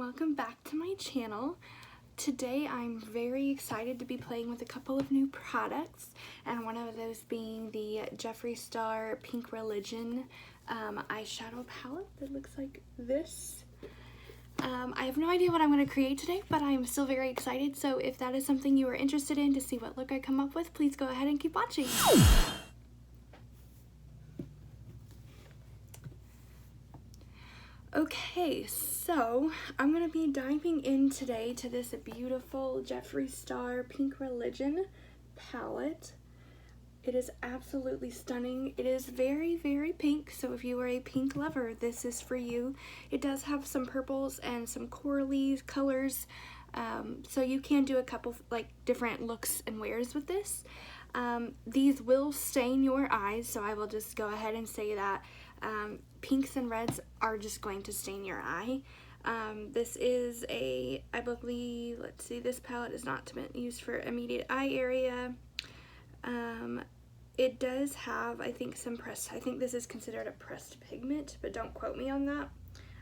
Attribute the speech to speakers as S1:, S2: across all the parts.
S1: welcome back to my channel. Today I'm very excited to be playing with a couple of new products, and one of those being the Jeffree Star Pink Religion eyeshadow palette that looks like this. I have no idea what I'm going to create today, but I'm still very excited, so if that is something you are interested in to see what look I come up with, please go ahead and keep watching. Okay, so I'm going to be diving in today to this beautiful Jeffree Star Pink Religion palette. It is absolutely stunning. It is very, very pink, so if you are a pink lover, this is for you. It does have some purples and some corally colors, so you can do a couple like different looks and wears with this. These will stain your eyes, so I will just go ahead and say that. Pinks and reds are just going to stain your eye. This is a, I believe, let's see, this palette is not meant used for immediate eye area. It does have, I think, some pressed, I think this is considered a pressed pigment, but don't quote me on that.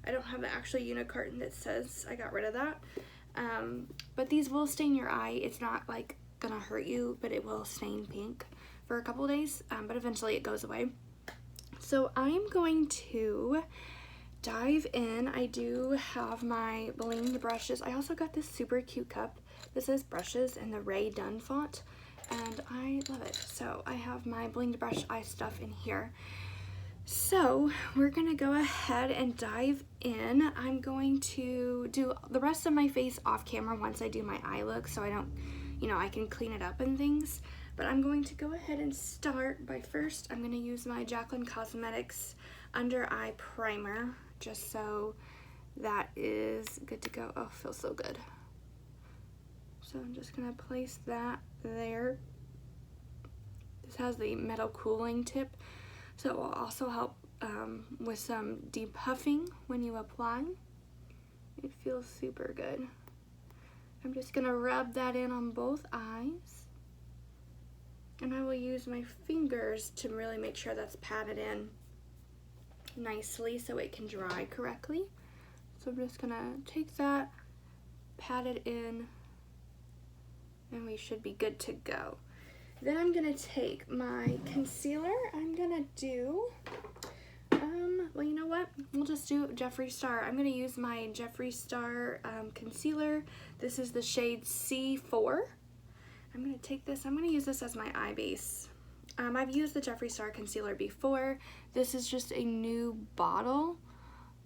S1: I don't have the actual unit carton that says I got rid of that. But these will stain your eye. It's not like gonna hurt you, but it will stain pink for a couple days, but eventually it goes away. So I'm going to dive in. I do have my blinged brushes. I also got this super cute cup. This is brushes in the Ray Dunn font, and I love it. So I have my blinged brush eye stuff in here. So we're gonna go ahead and dive in. I'm going to do the rest of my face off camera once I do my eye look, so I don't, I can clean it up and things. But I'm going to go ahead and start by first, I'm going to use my Jaclyn Cosmetics Under Eye Primer, just so that is good to go. Oh, feels so good. So I'm just going to place that there. This has the metal cooling tip, so it will also help with some depuffing when you apply. It feels super good. I'm just going to rub that in on both eyes. And I will use my fingers to really make sure that's patted in nicely so it can dry correctly. So I'm just gonna take that, pat it in, and we should be good to go. Then I'm gonna take my concealer. I'm gonna do, well, you know what? We'll just do Jeffree Star. I'm gonna use my Jeffree Star concealer. This is the shade C4. I'm going to take this, I'm going to use this as my eye base. I've used the Jeffree Star concealer before. This is just a new bottle.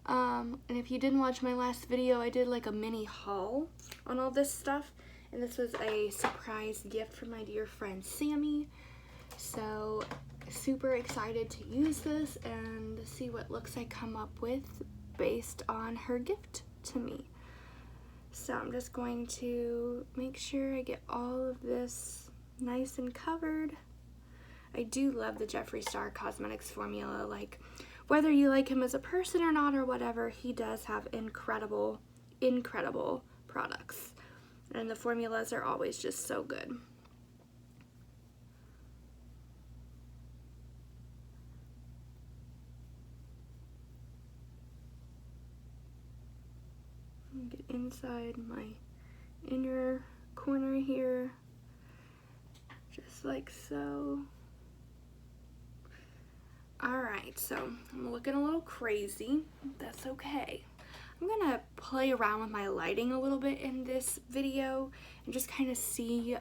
S1: And if you didn't watch my last video, I did like a mini haul on all this stuff. And this was a surprise gift from my dear friend Sammy. So super excited to use this and see what looks I come up with based on her gift to me. So I'm just going to make sure I get all of this nice and covered. I do love the Jeffree Star Cosmetics formula. Like, whether you like him as a person or not or whatever, he does have incredible, incredible products. And the formulas are always just so good. Get inside my inner corner here, just like so. Alright, so I'm looking a little crazy. That's okay. I'm gonna play around with my lighting a little bit in this video and just kind of see,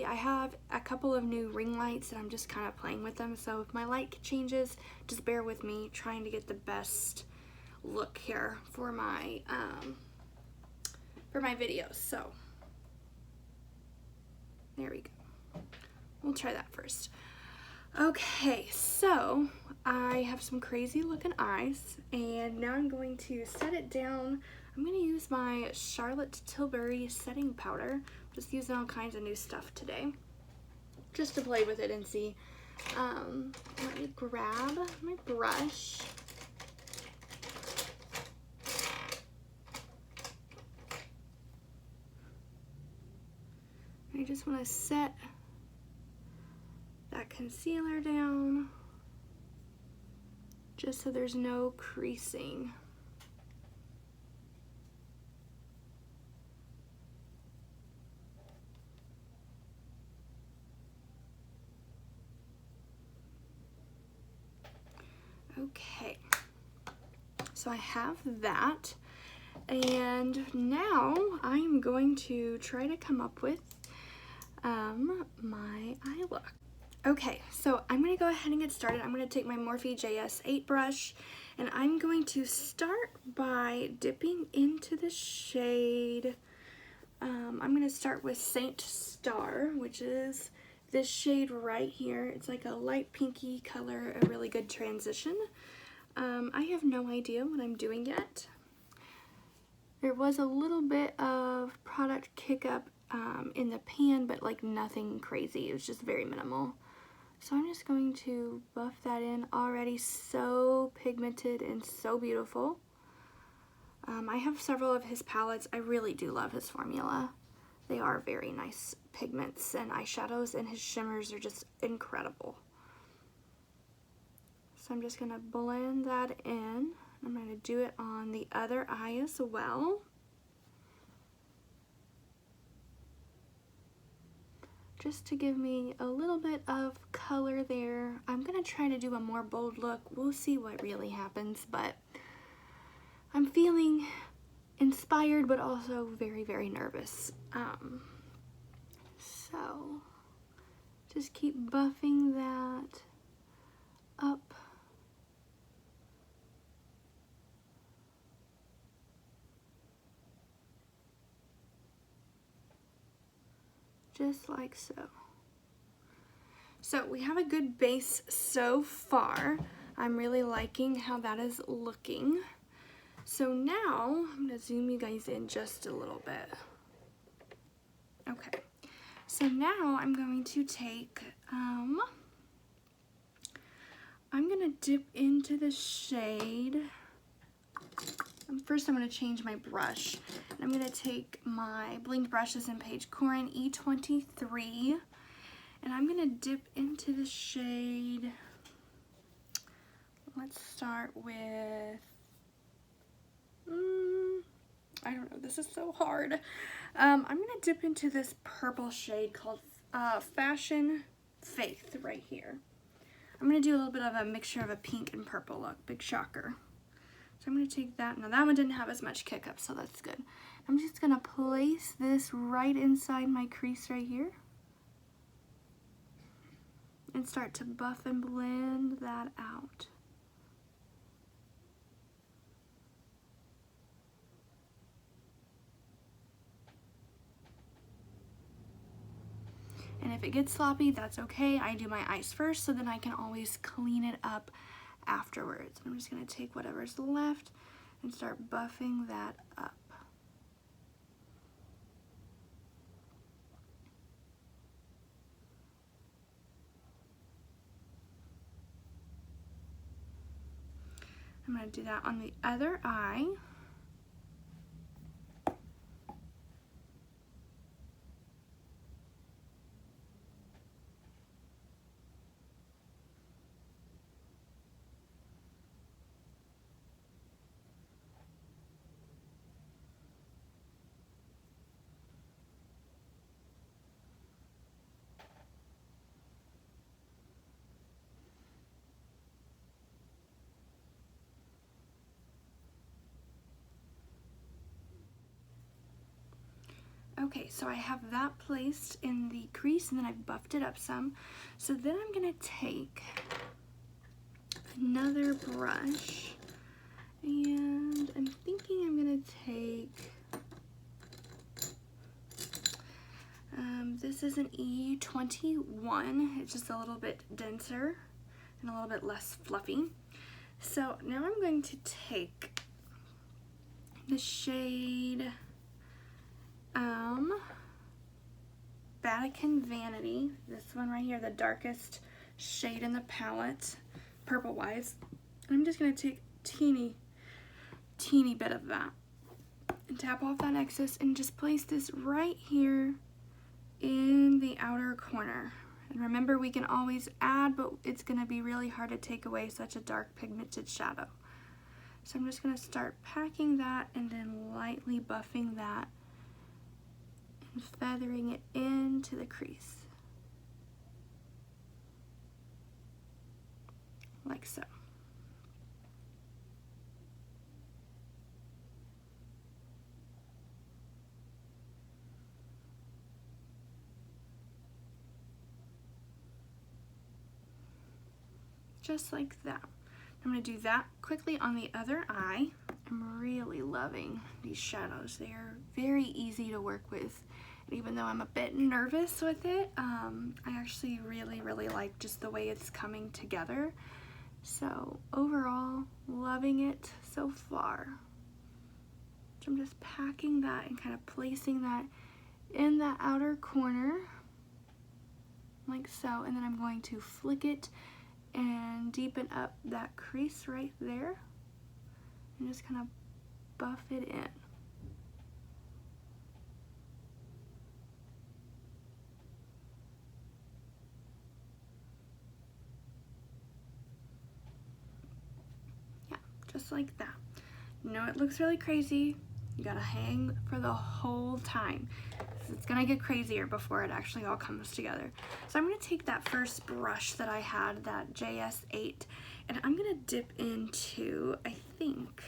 S1: I have a couple of new ring lights and I'm just kind of playing with them, so if my light changes, just bear with me, trying to get the best look here for my videos. So there we go. We'll try that first. Okay, so I have some crazy looking eyes, and now I'm going to set it down. I'm going to use my Charlotte Tilbury setting powder. Just using all kinds of new stuff today, just to play with it and see. Let me grab my brush. I just want to set that concealer down just so there's no creasing. Okay, so I have that, and now I'm going to try to come up with my eye look. Okay, so I'm going to go ahead and get started. I'm going to take my Morphe JS8 brush, and I'm going to start by dipping into the shade. I'm going to start with Saint Star, which is this shade right here. It's like a light pinky color, a really good transition. I have no idea what I'm doing yet. There was a little bit of product kick up in the pan, but like nothing crazy. It was just very minimal. So I'm just going to buff that in. Already so pigmented and so beautiful. I have several of his palettes. I really do love his formula. They are very nice pigments and eyeshadows, and his shimmers are just incredible. So I'm just going to blend that in. I'm going to do it on the other eye as well. Just to give me a little bit of color there. I'm going to try to do a more bold look. We'll see what really happens, but I'm feeling inspired but also very, very nervous. So just keep buffing that up. Just like so. So we have a good base so far. I'm really liking how that is looking. So now I'm going to zoom you guys in just a little bit. Okay. So now I'm going to take, I'm going to dip into the shade. First I'm going to change my brush. And I'm going to take my blinged brushes in Page Corin E23. And I'm going to dip into the shade. Let's start with, I don't know, this is so hard. I'm going to dip into this purple shade called Fashion Faith right here. I'm going to do a little bit of a mixture of a pink and purple look. Big shocker. So I'm going to take that. Now that one didn't have as much kick up, so that's good. I'm just going to place this right inside my crease right here. And start to buff and blend that out. And if it gets sloppy, that's okay. I do my eyes first, so then I can always clean it up afterwards. I'm just going to take whatever's left and start buffing that up. I'm going to do that on the other eye. Okay, so I have that placed in the crease, and then I've buffed it up some. So then I'm going to take another brush, and I'm thinking I'm going to take, this is an E21. It's just a little bit denser and a little bit less fluffy. So now I'm going to take the shade Vatican Vanity, this one right here, the darkest shade in the palette, purple wise. And I'm just going to take teeny bit of that and tap off that excess and just place this right here in the outer corner. And remember, we can always add, but it's going to be really hard to take away such a dark pigmented shadow. So I'm just going to start packing that and then lightly buffing that and feathering it into the crease. Like so. just like that. I'm going to do that quickly on the other eye. I'm really loving these shadows. They are very easy to work with. And even though I'm a bit nervous with it, I actually really like just the way it's coming together. So overall, loving it so far. So I'm just packing that and kind of placing that in the outer corner, like so. And then I'm going to flick it and deepen up that crease right there and just kind of buff it in. Yeah, just like that. You know, it looks really crazy. You gotta hang for the whole time. It's gonna get crazier before it actually all comes together. So I'm gonna take that first brush that I had, that JS8, and I'm gonna dip into, I think,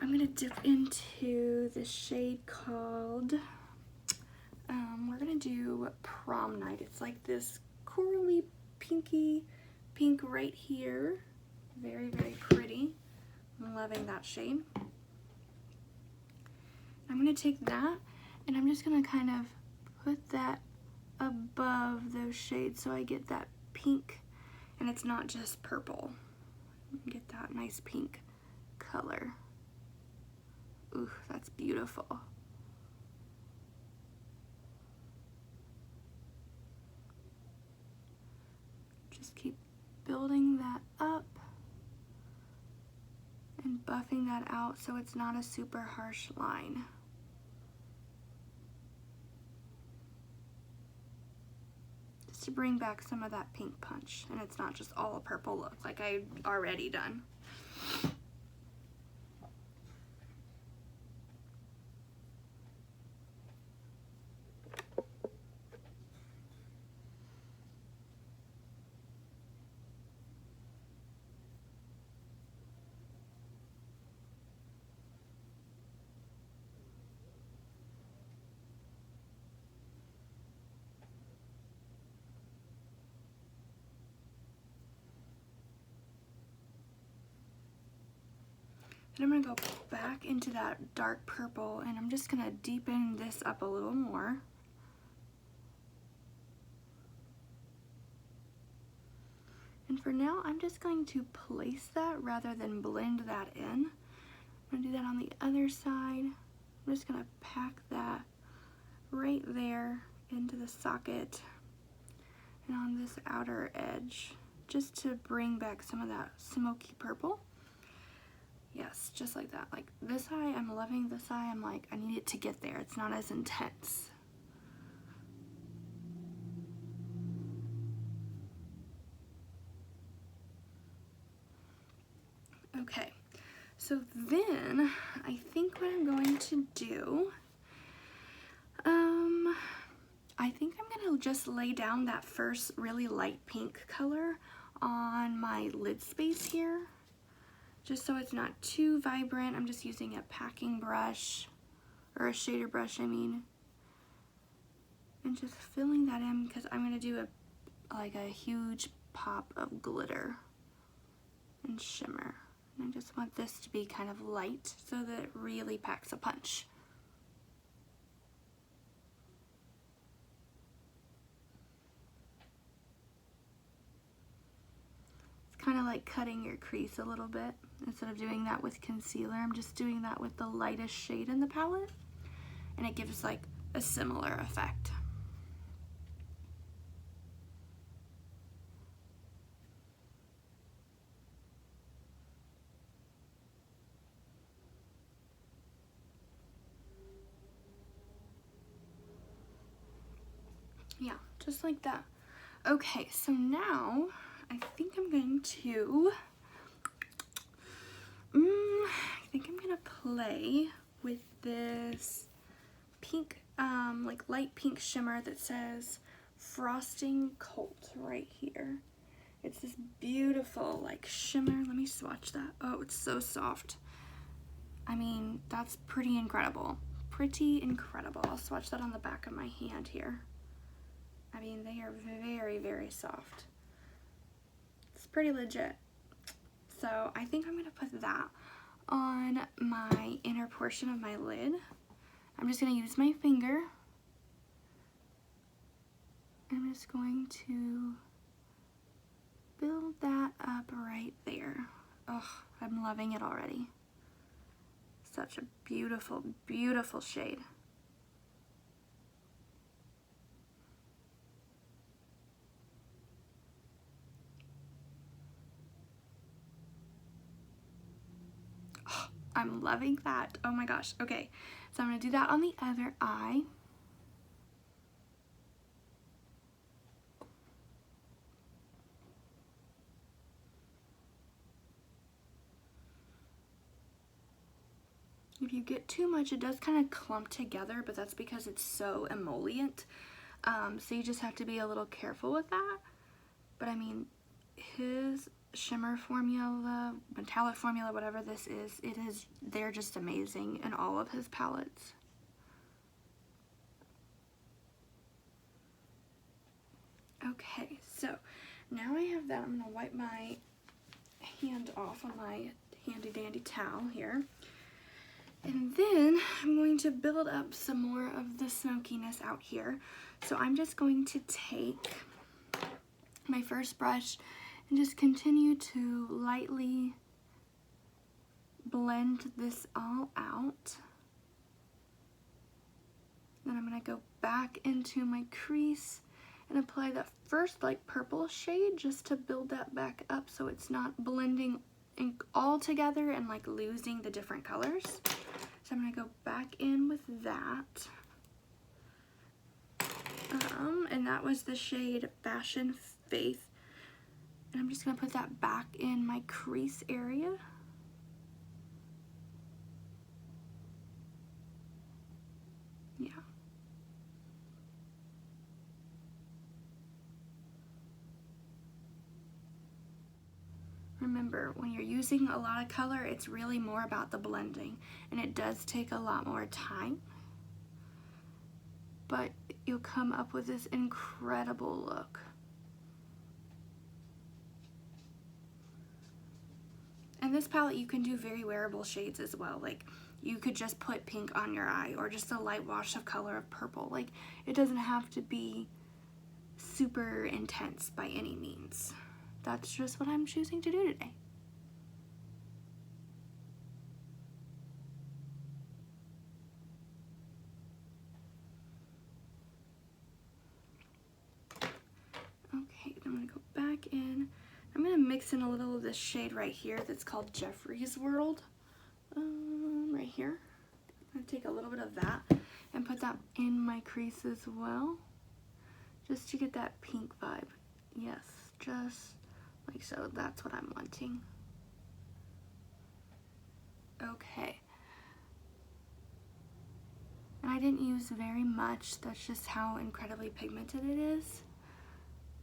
S1: I'm gonna dip into this shade called, we're gonna do Prom Night. It's like this corally pinky pink right here. Very pretty. I'm loving that shade. I'm gonna take that and I'm just gonna kind of put that above those shades so I get that pink and it's not just purple. Get that nice pink color. Ooh, that's beautiful. Just keep building that up and buffing that out so it's not a super harsh line. Just to bring back some of that pink punch and it's not just all a purple look like I've already done. Then I'm gonna go back into that dark purple and I'm just gonna deepen this up a little more. And for now, I'm just going to place that rather than blend that in. I'm gonna do that on the other side. I'm just gonna pack that right there into the socket and on this outer edge, just to bring back some of that smoky purple. Yes, just like that. Like this eye, I'm loving this eye. I'm like, I need it to get there. It's not as intense. Okay, so then I think what I'm going to do, I think I'm gonna just lay down that first really light pink color on my lid space here. Just so it's not too vibrant. I'm just using a packing brush, or a shader brush, I mean. And just filling that in because I'm gonna do like a huge pop of glitter and shimmer. And I just want this to be kind of light so that it really packs a punch. It's kind of like cutting your crease a little bit. Instead of doing that with concealer, I'm just doing that with the lightest shade in the palette, and it gives like a similar effect. Yeah, just like that. Okay, so now I think I'm going to play with this pink, like light pink shimmer that says Frosting Colt right here. It's this beautiful like shimmer. Let me swatch that. Oh, it's so soft. I mean, that's pretty incredible. Pretty incredible. I'll swatch that on the back of my hand here. I mean, they are very soft. It's pretty legit. So I think I'm going to put that on my inner portion of my lid. I'm just going to use my finger. I'm just going to build that up right there. Oh, I'm loving it already. Such a beautiful, beautiful shade. Oh, I'm loving that. Oh my gosh. Okay, so I'm going to do that on the other eye. If you get too much, it does kind of clump together, but that's because it's so emollient. So you just have to be a little careful with that. But I mean, his shimmer formula, metallic formula, whatever this is, they're just amazing in all of his palettes. Okay, so now I have that. I'm going to wipe my hand off on my handy dandy towel here. And then I'm going to build up some more of the smokiness out here. So I'm just going to take my first brush and just continue to lightly blend this all out. Then I'm going to go back into my crease and apply that first like purple shade just to build that back up so it's not blending all together and like losing the different colors. So I'm going to go back in with that. And that was the shade Fashion Faith. And I'm just going to put that back in my crease area. Yeah. Remember, when you're using a lot of color, it's really more about the blending, and it does take a lot more time, but you'll come up with this incredible look. And this palette, you can do very wearable shades as well. Like, you could just put pink on your eye, or just a light wash of color of purple. Like, it doesn't have to be super intense by any means. That's just what I'm choosing to do today. Okay, then I'm going to go back in. I'm going to mix in a little of this shade right here that's called Jeffree's World. Right here. I'm going to take a little bit of that and put that in my crease as well. Just to get that pink vibe. Yes, just like so. That's what I'm wanting. Okay. And I didn't use very much. That's just how incredibly pigmented it is.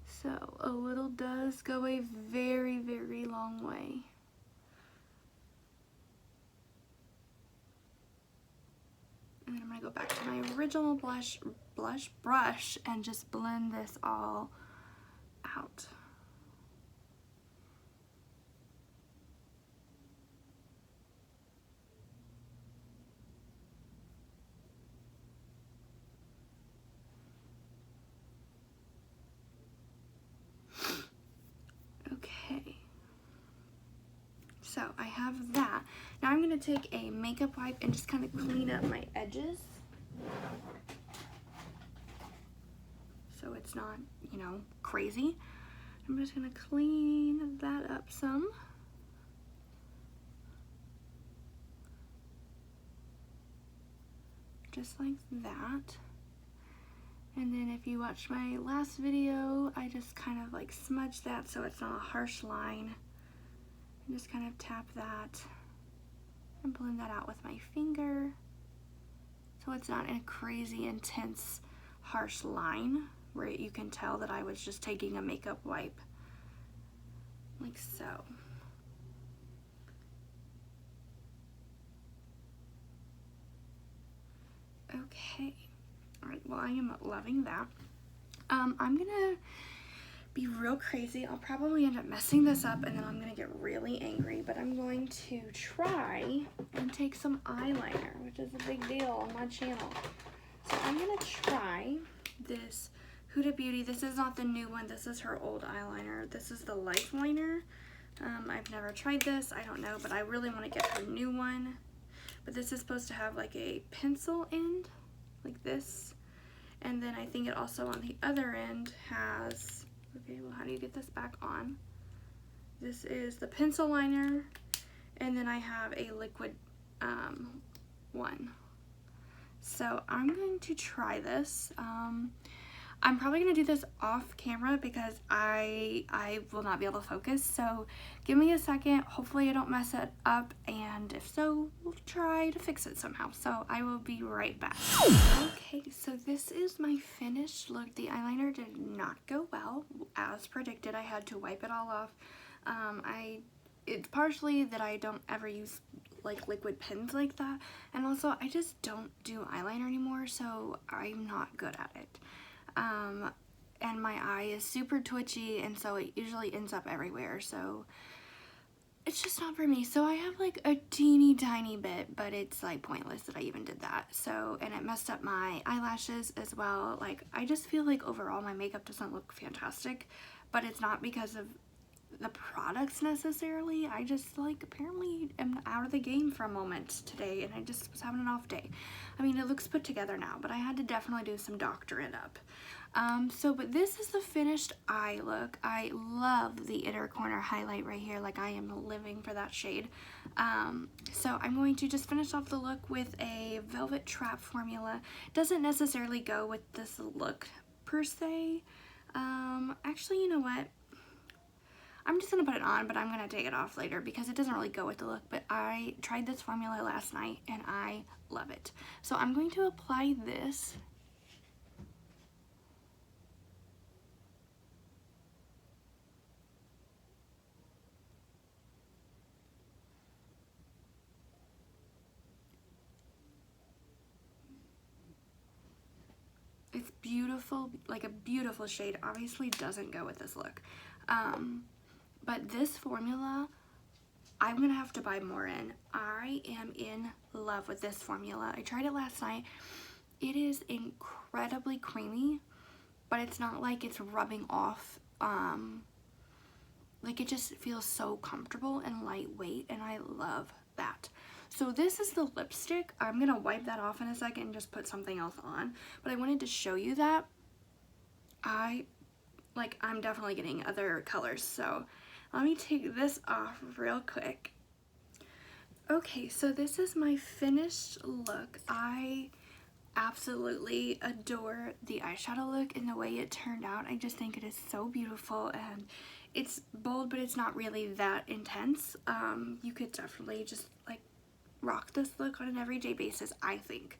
S1: So a little does go a very, very long way. And then I'm going to go back to my original blush brush and just blend this all out. Okay. So I have that. Now I'm going to take a makeup wipe and just kind of clean up my edges. So it's not, you know, crazy. I'm just going to clean that up some. Just like that. And then if you watched my last video, I just kind of like smudged that so it's not a harsh line. And just kind of tap that and blend that out with my finger. So it's not a crazy intense harsh line where you can tell that I was just taking a makeup wipe. Like so. Okay. Alright, well I am loving that. I'm gonna be real crazy. I'll probably end up messing this up and then I'm gonna get really angry, but I'm going to try and take some eyeliner, which is a big deal on my channel. So I'm gonna try this Huda Beauty. This is not the new one, this is her old eyeliner. This is the Life Liner. I've never tried this, I don't know, but I really want to get her new one. But this is supposed to have like a pencil end, like this. And then I think it also on the other end has, okay, well, how do you get this back on? This is the pencil liner, and then I have a liquid one. So I'm going to try this. I'm probably going to do this off camera because I will not be able to focus. So give me a second. Hopefully I don't mess it up. And if so, we'll try to fix it somehow. So I will be right back. Okay, so this is my finished look. The eyeliner did not go well. As predicted, I had to wipe it all off. It's partially that I don't ever use like liquid pens like that. And also I just don't do eyeliner anymore. So I'm not good at it. And my eye is super twitchy, and so it usually ends up everywhere, so it's just not for me. So I have like a teeny tiny bit, but it's like pointless that I even did that. So, and it messed up my eyelashes as well. Like, I just feel like overall my makeup doesn't look fantastic, but it's not because of the products necessarily. I just like apparently am out of the game for a moment today, and I just was having an off day. I mean, it looks put together now, but I had to definitely do some doctoring up. But this is the finished eye look. I love the inner corner highlight right here. Like, I am living for that shade. So I'm going to just finish off the look with a Velvet Trap formula. Doesn't necessarily go with this look per se. Actually, you know what? I'm just going to put it on, but I'm going to take it off later because it doesn't really go with the look. But I tried this formula last night and I love it. So I'm going to apply this. It's beautiful, like a beautiful shade. Obviously doesn't go with this look. But this formula, I'm gonna have to buy more in. I am in love with this formula. I tried it last night. It is incredibly creamy, but it's not like it's rubbing off. Like, it just feels so comfortable and lightweight, and I love that. So this is the lipstick. I'm gonna wipe that off in a second and just put something else on. But I wanted to show you that. I'm definitely getting other colors, so let me take this off real quick. Okay, so this is my finished look. I absolutely adore the eyeshadow look and the way it turned out. I just think it is so beautiful, and it's bold, but it's not really that intense. You could definitely just like rock this look on an everyday basis, I think.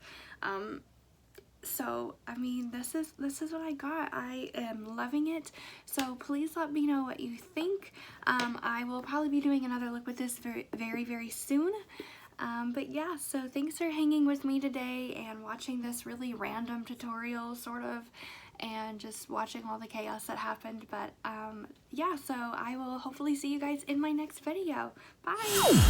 S1: So I mean, this is what I got. I am loving it, so please let me know what you think. I will probably be doing another look with this very soon. But yeah, so thanks for hanging with me today and watching this really random tutorial sort of, and just watching all the chaos that happened. But yeah, so I will hopefully see you guys in my next video. Bye!